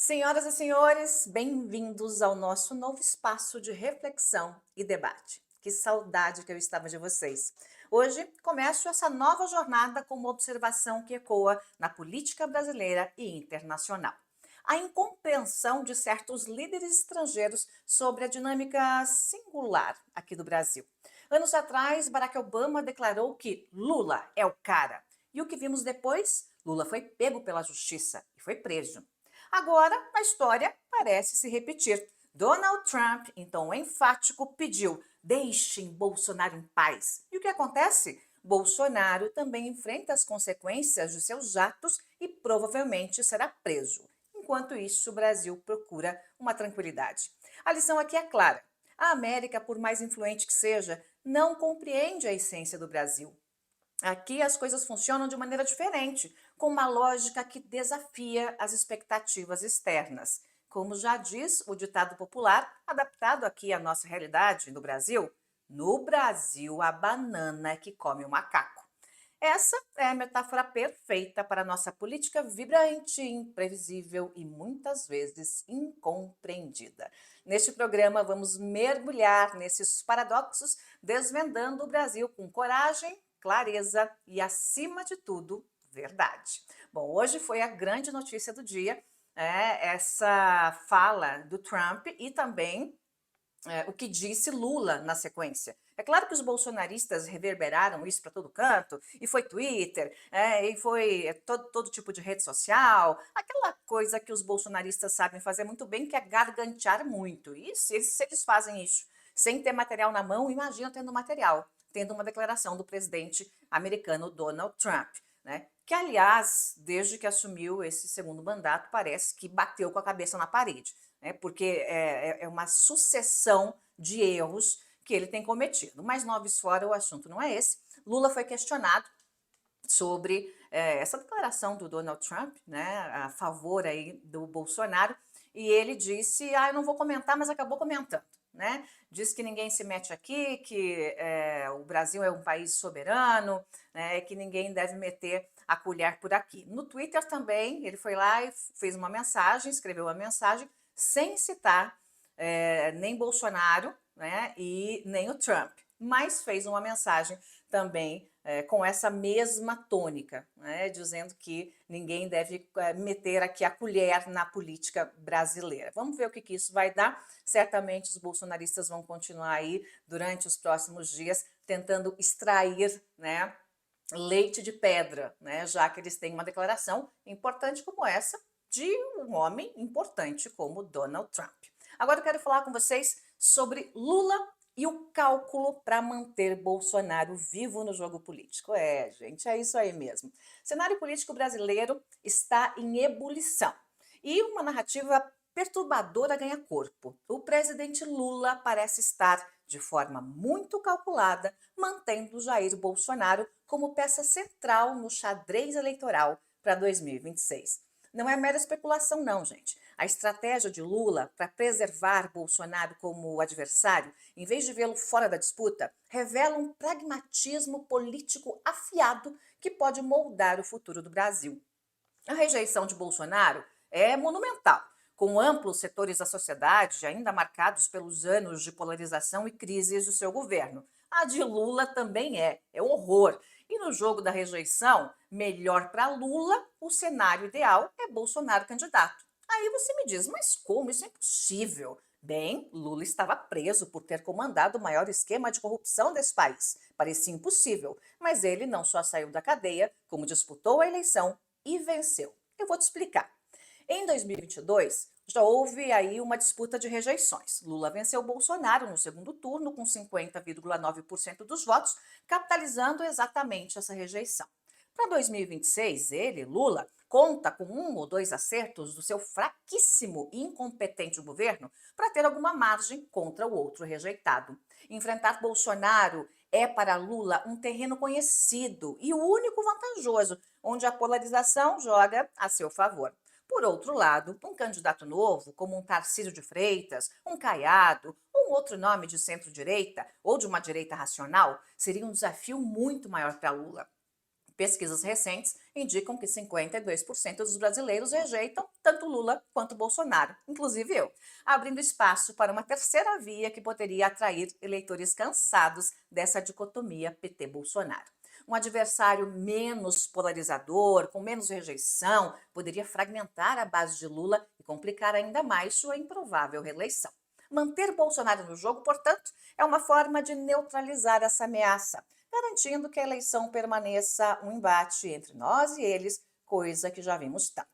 Senhoras e senhores, bem-vindos ao nosso novo espaço de reflexão e debate. Que saudade que eu estava de vocês. Hoje começo essa nova jornada com uma observação que ecoa na política brasileira e internacional. A incompreensão de certos líderes estrangeiros sobre a dinâmica singular aqui do Brasil. Anos atrás, Barack Obama declarou que Lula é o cara. E o que vimos depois? Lula foi pego pela justiça e foi preso. Agora, a história parece se repetir. Donald Trump, em tom enfático, pediu: deixem Bolsonaro em paz. E o que acontece? Bolsonaro também enfrenta as consequências de seus atos e provavelmente será preso. Enquanto isso, o Brasil procura uma tranquilidade. A lição aqui é clara. A América, por mais influente que seja, não compreende a essência do Brasil. Aqui as coisas funcionam de maneira diferente, com uma lógica que desafia as expectativas externas. Como já diz o ditado popular, adaptado aqui à nossa realidade no Brasil, no Brasil a banana é que come o macaco. Essa é a metáfora perfeita para a nossa política vibrante, imprevisível e muitas vezes incompreendida. Neste programa, vamos mergulhar nesses paradoxos, desvendando o Brasil com coragem, clareza e, acima de tudo, verdade. Bom, hoje foi a grande notícia do dia, essa fala do Trump e também o que disse Lula na sequência. É claro que os bolsonaristas reverberaram isso para todo canto, e foi Twitter, e foi todo tipo de rede social, aquela coisa que os bolsonaristas sabem fazer muito bem, que é gargantear muito. E se eles fazem isso sem ter material na mão, imagina tendo material, tendo uma declaração do presidente americano Donald Trump, né? Que, aliás, desde que assumiu esse segundo mandato, parece que bateu com a cabeça na parede, né? Porque é uma sucessão de erros que ele tem cometido. Mas, noves fora, o assunto não é esse. Lula foi questionado sobre essa declaração do Donald Trump, né, a favor aí do Bolsonaro, e ele disse, eu não vou comentar, mas acabou comentando, né? Diz que ninguém se mete aqui, que o Brasil é um país soberano, né, que ninguém deve meter a colher por aqui. No Twitter também, ele foi lá e fez uma mensagem, escreveu uma mensagem, sem citar nem Bolsonaro, né, e nem o Trump, mas fez uma mensagem também com essa mesma tônica, né, dizendo que ninguém deve meter aqui a colher na política brasileira. Vamos ver o que isso vai dar. Certamente os bolsonaristas vão continuar aí durante os próximos dias tentando extrair, né, leite de pedra, né, já que eles têm uma declaração importante como essa de um homem importante como Donald Trump. Agora eu quero falar com vocês sobre Lula e o cálculo para manter Bolsonaro vivo no jogo político. Gente, é isso aí mesmo. O cenário político brasileiro está em ebulição e uma narrativa perturbadora ganha corpo. O presidente Lula parece estar, de forma muito calculada, mantendo Jair Bolsonaro como peça central no xadrez eleitoral para 2026. Não é mera especulação, não, gente. A estratégia de Lula para preservar Bolsonaro como adversário, em vez de vê-lo fora da disputa, revela um pragmatismo político afiado que pode moldar o futuro do Brasil. A rejeição de Bolsonaro é monumental, com amplos setores da sociedade ainda marcados pelos anos de polarização e crises do seu governo. A de Lula também é um horror. E no jogo da rejeição, melhor para Lula, o cenário ideal é Bolsonaro candidato. Aí você me diz, mas como? Isso é impossível. Bem, Lula estava preso por ter comandado o maior esquema de corrupção desse país. Parecia impossível, mas ele não só saiu da cadeia, como disputou a eleição e venceu. Eu vou te explicar. Em 2022, já houve aí uma disputa de rejeições. Lula venceu Bolsonaro no segundo turno com 50,9% dos votos, capitalizando exatamente essa rejeição. Para 2026, ele, Lula, conta com um ou dois acertos do seu fraquíssimo e incompetente governo para ter alguma margem contra o outro rejeitado. Enfrentar Bolsonaro é para Lula um terreno conhecido e o único vantajoso, onde a polarização joga a seu favor. Por outro lado, um candidato novo, como um Tarcísio de Freitas, um Caiado, ou um outro nome de centro-direita ou de uma direita racional, seria um desafio muito maior para Lula. Pesquisas recentes indicam que 52% dos brasileiros rejeitam tanto Lula quanto Bolsonaro, inclusive eu, abrindo espaço para uma terceira via que poderia atrair eleitores cansados dessa dicotomia PT-Bolsonaro. Um adversário menos polarizador, com menos rejeição, poderia fragmentar a base de Lula e complicar ainda mais sua improvável reeleição. Manter Bolsonaro no jogo, portanto, é uma forma de neutralizar essa ameaça, garantindo que a eleição permaneça um embate entre nós e eles, coisa que já vimos tanto.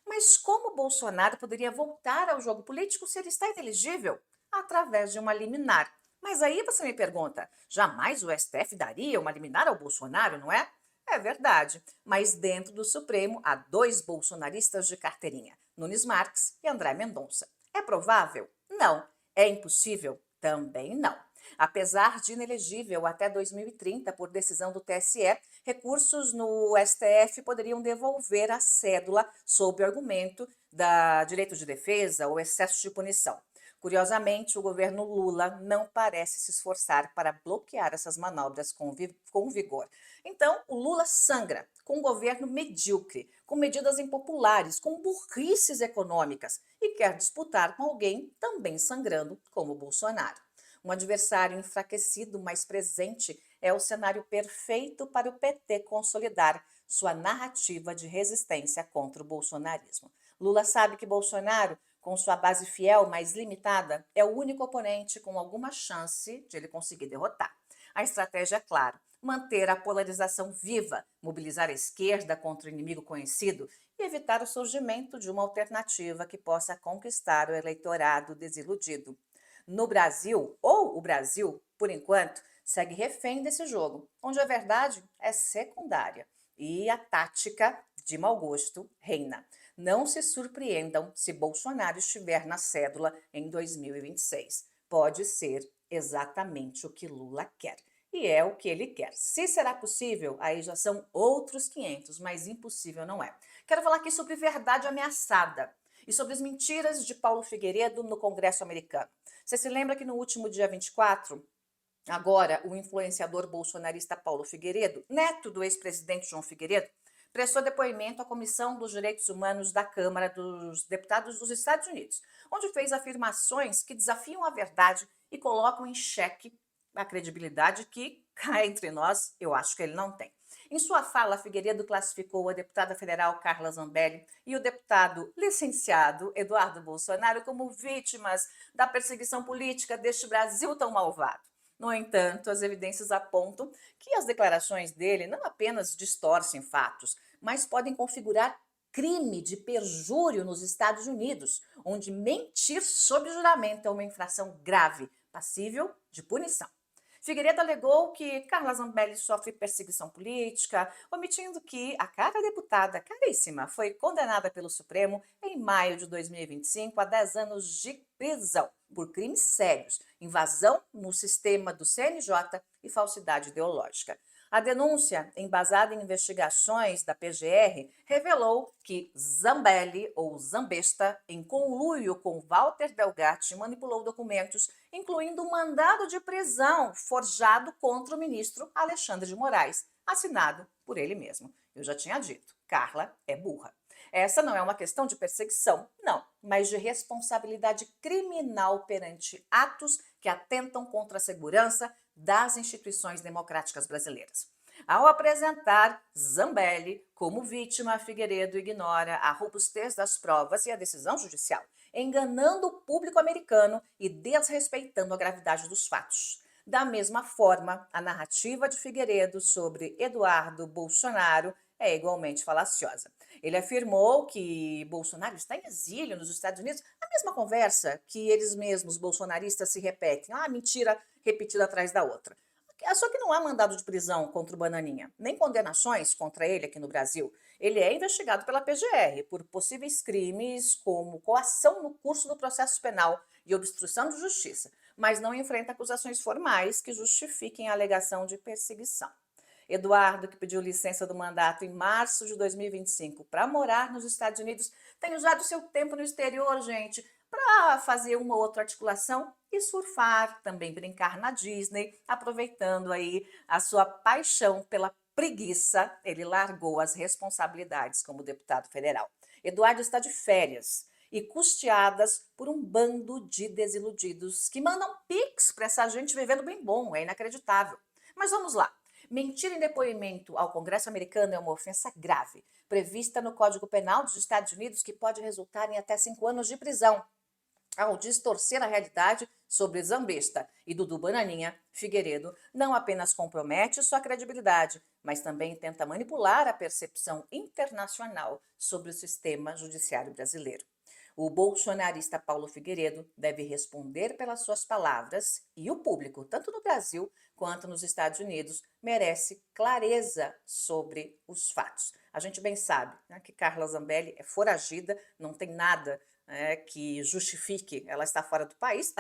Mas como Bolsonaro poderia voltar ao jogo político se ele está inelegível? Através de uma liminar. Mas aí você me pergunta, jamais o STF daria uma liminar ao Bolsonaro, não é? É verdade, mas dentro do Supremo há dois bolsonaristas de carteirinha, Nunes Marques e André Mendonça. É provável? Não. É impossível? Também não. Apesar de inelegível até 2030 por decisão do TSE, recursos no STF poderiam devolver a cédula sob o argumento da direito de defesa ou excesso de punição. Curiosamente, o governo Lula não parece se esforçar para bloquear essas manobras com vigor. Então, o Lula sangra com um governo medíocre, com medidas impopulares, com burrices econômicas e quer disputar com alguém também sangrando como Bolsonaro. Um adversário enfraquecido, mas presente, é o cenário perfeito para o PT consolidar sua narrativa de resistência contra o bolsonarismo. Lula sabe que Bolsonaro, com sua base fiel, mas limitada, é o único oponente com alguma chance de ele conseguir derrotar. A estratégia é clara: manter a polarização viva, mobilizar a esquerda contra o inimigo conhecido e evitar o surgimento de uma alternativa que possa conquistar o eleitorado desiludido. No Brasil, ou o Brasil, por enquanto, segue refém desse jogo, onde a verdade é secundária e a tática de mau gosto reina. Não se surpreendam se Bolsonaro estiver na cédula em 2026. Pode ser exatamente o que Lula quer. E é o que ele quer. Se será possível, aí já são outros 500, mas impossível não é. Quero falar aqui sobre verdade ameaçada e sobre as mentiras de Paulo Figueiredo no Congresso americano. Você se lembra que no último dia 24, agora o influenciador bolsonarista Paulo Figueiredo, neto do ex-presidente João Figueiredo, prestou depoimento à Comissão dos Direitos Humanos da Câmara dos Deputados dos Estados Unidos, onde fez afirmações que desafiam a verdade e colocam em xeque a credibilidade que, cá entre nós, eu acho que ele não tem. Em sua fala, Figueiredo classificou a deputada federal Carla Zambelli e o deputado licenciado Eduardo Bolsonaro como vítimas da perseguição política deste Brasil tão malvado. No entanto, as evidências apontam que as declarações dele não apenas distorcem fatos, mas podem configurar crime de perjúrio nos Estados Unidos, onde mentir sob juramento é uma infração grave, passível de punição. Figueiredo alegou que Carla Zambelli sofre perseguição política, omitindo que a cara deputada caríssima foi condenada pelo Supremo em maio de 2025 a 10 anos de prisão por crimes sérios, invasão no sistema do CNJ e falsidade ideológica. A denúncia, embasada em investigações da PGR, revelou que Zambelli, ou Zambesta, em conluio com Walter Delgatti, manipulou documentos, incluindo um mandado de prisão forjado contra o ministro Alexandre de Moraes, assinado por ele mesmo. Eu já tinha dito, Carla é burra. Essa não é uma questão de perseguição, não, mas de responsabilidade criminal perante atos que atentam contra a segurança das instituições democráticas brasileiras. Ao apresentar Zambelli como vítima, Figueiredo ignora a robustez das provas e a decisão judicial, enganando o público americano e desrespeitando a gravidade dos fatos. Da mesma forma, a narrativa de Figueiredo sobre Eduardo Bolsonaro é igualmente falaciosa. Ele afirmou que Bolsonaro está em exílio nos Estados Unidos, a mesma conversa que eles mesmos, bolsonaristas, se repetem. Ah, mentira repetida atrás da outra. Só que não há mandado de prisão contra o Bananinha, nem condenações contra ele aqui no Brasil. Ele é investigado pela PGR por possíveis crimes como coação no curso do processo penal e obstrução de justiça, mas não enfrenta acusações formais que justifiquem a alegação de perseguição. Eduardo, que pediu licença do mandato em março de 2025 para morar nos Estados Unidos, tem usado seu tempo no exterior, gente, para fazer uma outra articulação e surfar, também brincar na Disney, aproveitando aí a sua paixão pela preguiça, ele largou as responsabilidades como deputado federal. Eduardo está de férias e custeadas por um bando de desiludidos que mandam pix para essa gente vivendo bem bom, é inacreditável. Mas vamos lá. Mentir em depoimento ao Congresso americano é uma ofensa grave, prevista no Código Penal dos Estados Unidos, que pode resultar em até 5 anos de prisão. Ao distorcer a realidade sobre Zambesta e Dudu Bananinha, Figueiredo não apenas compromete sua credibilidade, mas também tenta manipular a percepção internacional sobre o sistema judiciário brasileiro. O bolsonarista Paulo Figueiredo deve responder pelas suas palavras e o público, tanto no Brasil quanto nos Estados Unidos, merece clareza sobre os fatos. A gente bem sabe, né, que Carla Zambelli é foragida, não tem nada que justifique ela estar fora do país.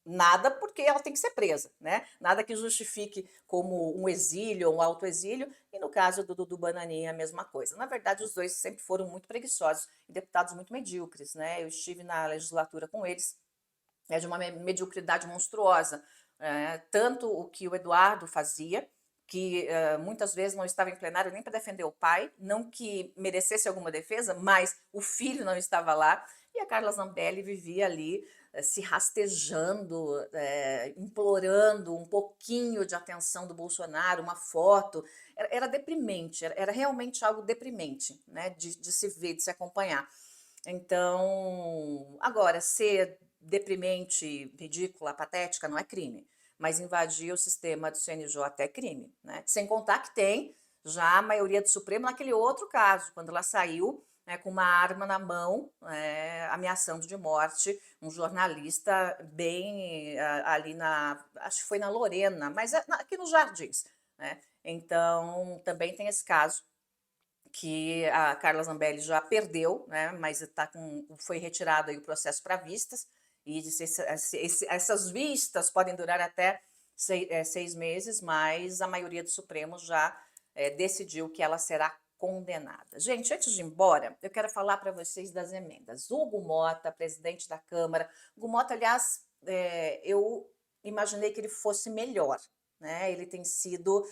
Nada, porque ela tem que ser presa, né? Nada que justifique como um exílio ou um autoexílio, e no caso do Dudu Bananinha, a mesma coisa. Na verdade, os dois sempre foram muito preguiçosos e deputados muito medíocres, né? Eu estive na legislatura com eles, é de uma mediocridade monstruosa. Tanto o que o Eduardo fazia, que muitas vezes não estava em plenário nem para defender o pai, não que merecesse alguma defesa, mas o filho não estava lá, e a Carla Zambelli vivia ali se rastejando, implorando um pouquinho de atenção do Bolsonaro, uma foto. Era deprimente, era realmente algo deprimente, né, de se ver, de se acompanhar. Então, agora, ser deprimente, ridícula, patética não é crime, mas invadir o sistema do CNJ é crime, né? Sem contar que tem já a maioria do Supremo naquele outro caso, quando ela saiu, né, com uma arma na mão, ameaçando de morte um jornalista bem ali acho que foi na Lorena, mas aqui nos Jardins, né? Então, também tem esse caso que a Carla Zambelli já perdeu, né, mas foi retirado aí o processo para vistas, e essas vistas podem durar até 6 meses, mas a maioria do Supremo já decidiu que ela será condenada. Gente, antes de ir embora, eu quero falar para vocês das emendas. Hugo Mota, presidente da Câmara. Hugo Mota, aliás, eu imaginei que ele fosse melhor, né? Ele tem sido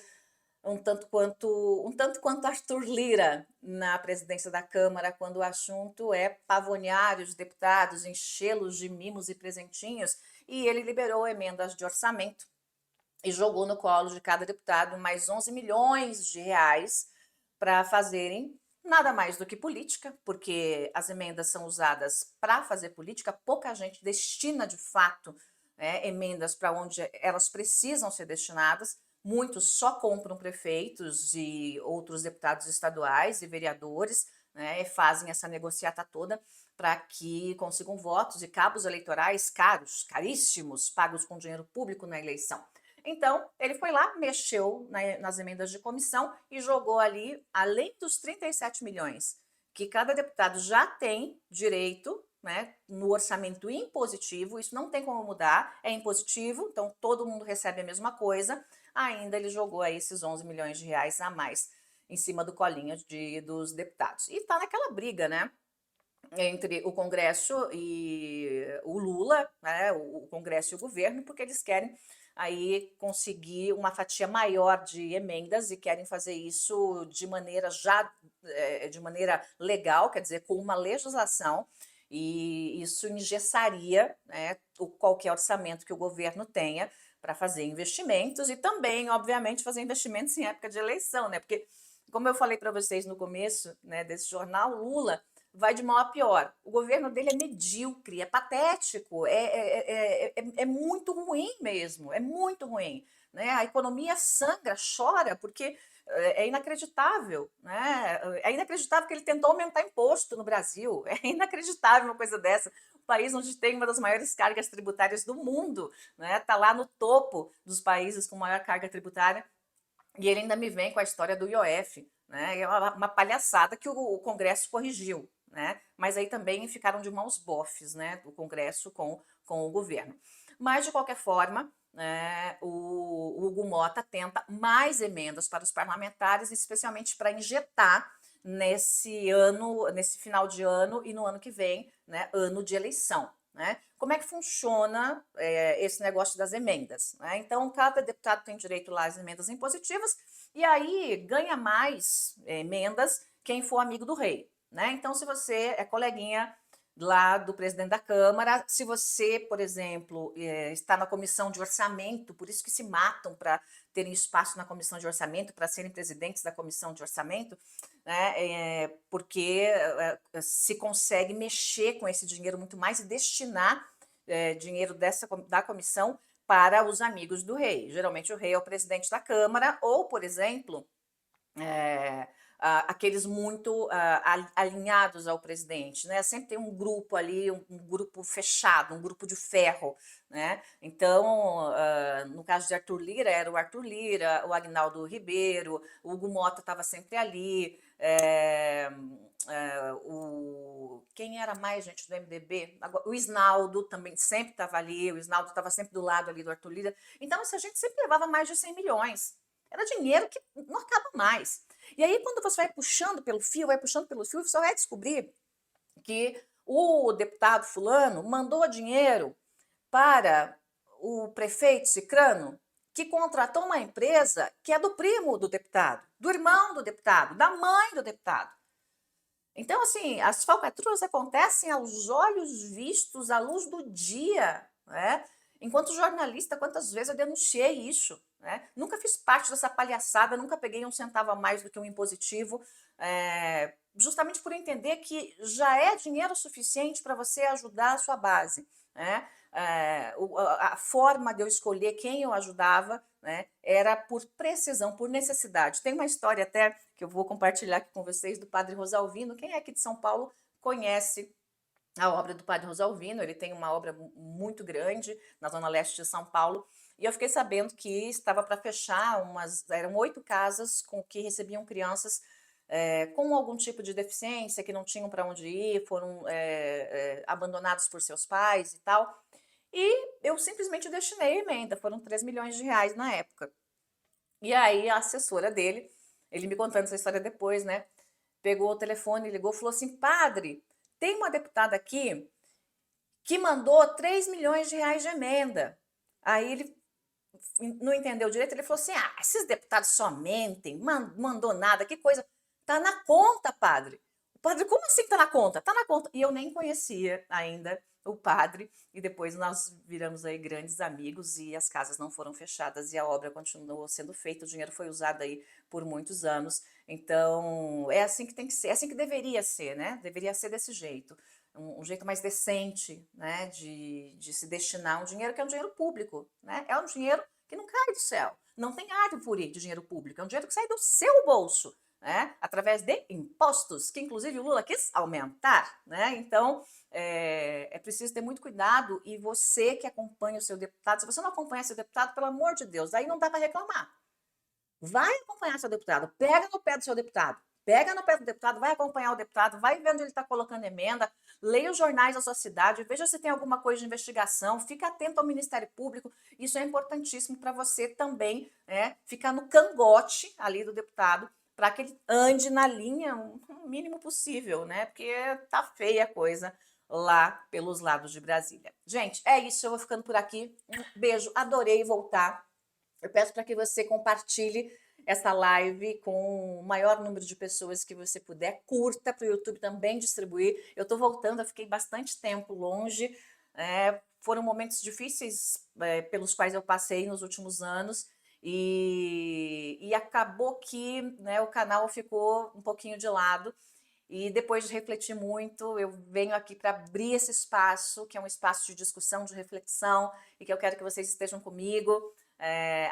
um tanto quanto Arthur Lira na presidência da Câmara, quando o assunto é pavonear os deputados, enchê-los de mimos e presentinhos, e ele liberou emendas de orçamento e jogou no colo de cada deputado mais 11 milhões de reais para fazerem nada mais do que política, porque as emendas são usadas para fazer política, pouca gente destina de fato, né, emendas para onde elas precisam ser destinadas. Muitos só compram prefeitos e outros deputados estaduais e vereadores, né, e fazem essa negociata toda para que consigam votos e cabos eleitorais caros, caríssimos, pagos com dinheiro público na eleição. Então, ele foi lá, mexeu nas emendas de comissão e jogou ali, além dos 37 milhões que cada deputado já tem direito, né, no orçamento impositivo, isso não tem como mudar, é impositivo, então todo mundo recebe a mesma coisa, ainda ele jogou aí esses 11 milhões de reais a mais em cima do colinho dos deputados. E tá naquela briga, né, entre o Congresso e o Lula, né, o Congresso e o governo, porque eles querem aí conseguir uma fatia maior de emendas e querem fazer isso de maneira de maneira legal, quer dizer, com uma legislação, e isso engessaria, né, qualquer orçamento que o governo tenha para fazer investimentos e também, obviamente, fazer investimentos em época de eleição, né? Porque, como eu falei para vocês no começo, né, desse jornal, Lula vai de mal a pior. O governo dele é medíocre, é patético, é muito ruim mesmo, é muito ruim. Né? A economia sangra, chora, porque é inacreditável. Né? É inacreditável que ele tentou aumentar imposto no Brasil. É inacreditável uma coisa dessa. O país onde tem uma das maiores cargas tributárias do mundo, né? Tá lá no topo dos países com maior carga tributária, e ele ainda me vem com a história do IOF, né? É uma palhaçada que o Congresso corrigiu, né? Mas aí também ficaram de mãos bofes, né? O Congresso com o governo. Mas, de qualquer forma, né, o Hugo Mota tenta mais emendas para os parlamentares, especialmente para injetar nesse ano, nesse final de ano e no ano que vem, né, ano de eleição. né? Como é que funciona esse negócio das emendas, né? Então, cada deputado tem direito lá às emendas impositivas, e aí ganha mais emendas quem for amigo do rei, né? Então, se você é coleguinha lá do presidente da Câmara, se você, por exemplo, está na comissão de orçamento, por isso que se matam para terem espaço na comissão de orçamento, para serem presidentes da comissão de orçamento, né? Porque se consegue mexer com esse dinheiro muito mais e destinar dinheiro da comissão para os amigos do rei. Geralmente o rei é o presidente da Câmara, ou, por exemplo, aqueles muito alinhados ao presidente, né? Sempre tem um grupo ali, um grupo fechado, um grupo de ferro, né? Então, no caso de Arthur Lira, era o Arthur Lira, o Agnaldo Ribeiro, o Hugo Mota estava sempre ali, quem era mais, gente, do MDB? O Isnaldo também sempre estava ali, o Isnaldo estava sempre do lado ali do Arthur Lira. Então, a gente sempre levava mais de 100 milhões. Era dinheiro que não acaba mais. E aí, quando você vai puxando pelo fio, você vai descobrir que o deputado fulano mandou dinheiro para o prefeito Cicrano, que contratou uma empresa que é do primo do deputado, do irmão do deputado, da mãe do deputado. Então, assim, as falcatruas acontecem aos olhos vistos, à luz do dia, né? Enquanto jornalista, quantas vezes eu denunciei isso, né? Nunca fiz parte dessa palhaçada, nunca peguei um centavo a mais do que um impositivo, justamente por entender que já é dinheiro suficiente para você ajudar a sua base, né? A forma de eu escolher quem eu ajudava, né, era por precisão, por necessidade. Tem uma história até que eu vou compartilhar aqui com vocês do Padre Rosalvino. Quem é aqui de São Paulo conhece a obra do Padre Rosalvino? Ele tem uma obra muito grande na zona leste de São Paulo. E eu fiquei sabendo que estava para fechar eram 8 casas com que recebiam crianças com algum tipo de deficiência, que não tinham para onde ir, foram abandonados por seus pais e tal. E eu simplesmente destinei a emenda, foram 3 milhões de reais na época. E aí a assessora dele, ele me contando essa história depois, né? Pegou o telefone, ligou e falou assim: padre, tem uma deputada aqui que mandou 3 milhões de reais de emenda. Aí ele não entendeu direito, ele falou assim: ah, esses deputados só mentem, mandou nada, que coisa. Tá na conta, padre. O padre, como assim tá na conta? Tá na conta. E eu nem conhecia ainda o padre, e depois nós viramos aí grandes amigos e as casas não foram fechadas e a obra continuou sendo feita, o dinheiro foi usado aí por muitos anos. Então, é assim que tem que ser, é assim que deveria ser, né? Deveria ser desse jeito. Um jeito mais decente, né, de se destinar um dinheiro que é um dinheiro público, né? É um dinheiro que não cai do céu, não tem árvore de dinheiro público, é um dinheiro que sai do seu bolso, né? Através de impostos, que inclusive o Lula quis aumentar, né? Então, é preciso ter muito cuidado, e você que acompanha o seu deputado, se você não acompanha seu deputado, pelo amor de Deus, aí não dá para reclamar. Vai acompanhar seu deputado, pega no pé do seu deputado, pega no pé do deputado, vai acompanhar o deputado, vai ver onde ele está colocando emenda, leia os jornais da sua cidade, veja se tem alguma coisa de investigação, fica atento ao Ministério Público, isso é importantíssimo para você também, né, ficar no cangote ali do deputado, para que ele ande na linha o mínimo possível, né, porque tá feia a coisa lá pelos lados de Brasília. Gente, é isso, eu vou ficando por aqui, um beijo, adorei voltar. Eu peço para que você compartilhe essa live com o maior número de pessoas que você puder. Curta para o YouTube também distribuir. Eu estou voltando, eu fiquei bastante tempo longe. Foram momentos difíceis pelos quais eu passei nos últimos anos. E acabou que, né, o canal ficou um pouquinho de lado. E depois de refletir muito, eu venho aqui para abrir esse espaço, que é um espaço de discussão, de reflexão, e que eu quero que vocês estejam comigo.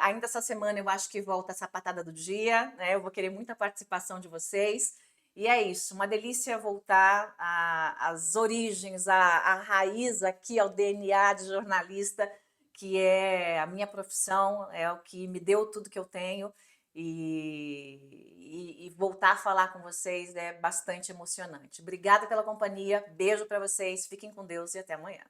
Ainda essa semana eu acho que volta essa patada do dia, né? Eu vou querer muita participação de vocês. E é isso, uma delícia voltar às origens, à raiz aqui, ao DNA de jornalista, que é a minha profissão, é o que me deu tudo que eu tenho. E voltar a falar com vocês é bastante emocionante. Obrigada pela companhia, beijo para vocês, fiquem com Deus e até amanhã.